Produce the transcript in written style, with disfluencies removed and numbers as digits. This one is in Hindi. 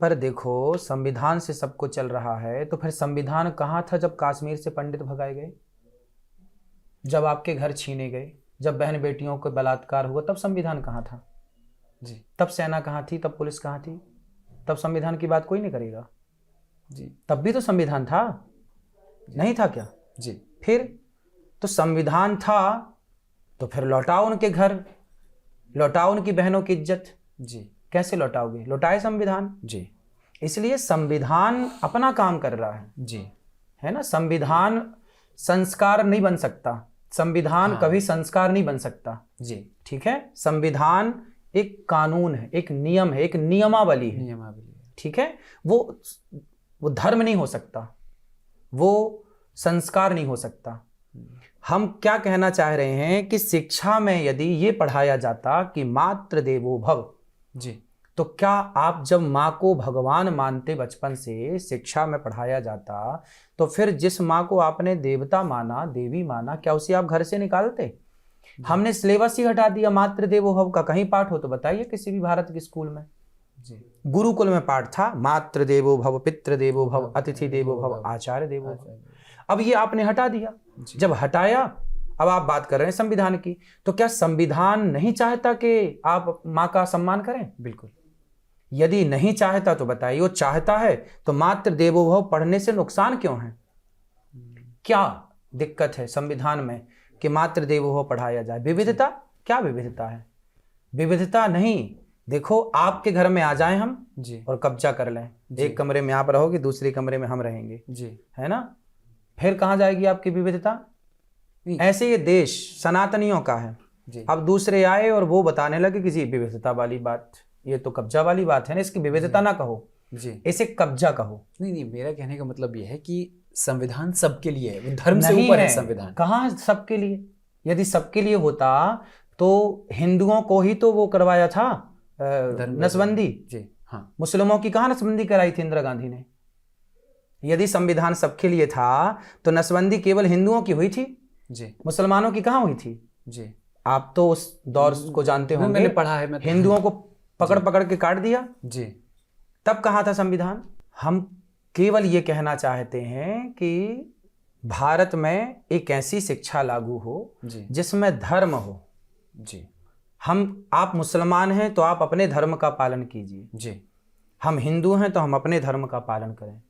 पर देखो, संविधान से सबको चल रहा है, तो फिर संविधान कहाँ था जब कश्मीर से पंडित भगाए गए, जब आपके घर छीने गए, जब बहन बेटियों को बलात्कार हुआ, तब संविधान कहाँ था जी तब सेना कहाँ थी, तब पुलिस कहाँ थी, तब संविधान की बात कोई नहीं करेगा जी तब भी तो संविधान था, नहीं था क्या? जी फिर तो संविधान था तो फिर लौटाओ उनके घर, लौटाओ उनकी बहनों की इज्जत। जी कैसे लौटाओगे? लौटाए संविधान। जी इसलिए संविधान अपना काम कर रहा जी है ना। संविधान संस्कार नहीं बन सकता, संविधान हाँ। कभी संस्कार नहीं बन सकता। जी ठीक है, संविधान एक कानून है, एक नियम है, एक नियमावली है। नियमावली। ठीक है, वो धर्म नहीं हो सकता, वो संस्कार नहीं हो सकता। हम क्या कहना चाह रहे हैं कि शिक्षा में यदि ये पढ़ाया जाता कि मातृ देवो भव, जी तो क्या आप जब माँ को भगवान मानते बचपन से, शिक्षा में पढ़ाया जाता, तो फिर जिस माँ को आपने देवता माना, देवी माना, क्या उसे आप घर से निकालते? हमने सिलेबस ही हटा दिया मातृ देवो भव का। कहीं पाठ हो तो बताइए किसी भी भारत के स्कूल में। जी गुरुकुल में पाठ था मातृ देवो भव, पितृ देवो भव, अतिथि देवो भव, आचार्य देवो भव। अब ये आपने हटा दिया। जब हटाया, अब आप बात कर रहे हैं संविधान की, तो क्या संविधान नहीं चाहता कि आप माँ का सम्मान करें? बिल्कुल। यदि नहीं चाहता तो बताइए, वो चाहता है तो मातृ देवो भव पढ़ने से नुकसान क्यों है? क्या दिक्कत है संविधान में कि मातृ देवो भव पढ़ाया जाए? विविधता, क्या विविधता है? विविधता नहीं। देखो, आपके घर में आ जाएं हम जी और कब्जा कर लें, एक कमरे में आप रहोगे, दूसरे कमरे में हम रहेंगे, जी है ना, फिर कहाँ जाएगी आपकी विविधता? नहीं। ऐसे ये देश सनातनियों का है। जी अब दूसरे आए और वो बताने लगे कि जी विविधता वाली बात, ये तो कब्जा वाली बात है ना, इसकी विविधता ना कहो, जी इसे कब्जा कहो। नहीं नहीं, मेरा कहने का मतलब ये है कि संविधान सबके लिए है, वो धर्म से नहीं ऊपर है, है संविधान। कहाँ सबके लिए? यदि सबके लिए होता तो हिंदुओं को ही तो वो करवाया था नसबंदी। जी हाँ मुस्लिमों की कहाँ नसबंदी कराई थी इंदिरा गांधी ने? यदि संविधान सबके लिए था तो नसबंदी केवल हिंदुओं की हुई थी, जी मुसलमानों की कहाँ हुई थी? जी आप तो उस दौर को जानते होंगे, मैंने पढ़ा है। मैं हिंदुओं को पकड़ पकड़ के काट दिया, जी तब कहाँ था संविधान? हम केवल ये कहना चाहते हैं कि भारत में एक ऐसी शिक्षा लागू हो जी जिसमें धर्म हो। जी आप मुसलमान हैं तो आप अपने धर्म का पालन कीजिए, जी हम हिंदू हैं तो हम अपने धर्म का पालन करें।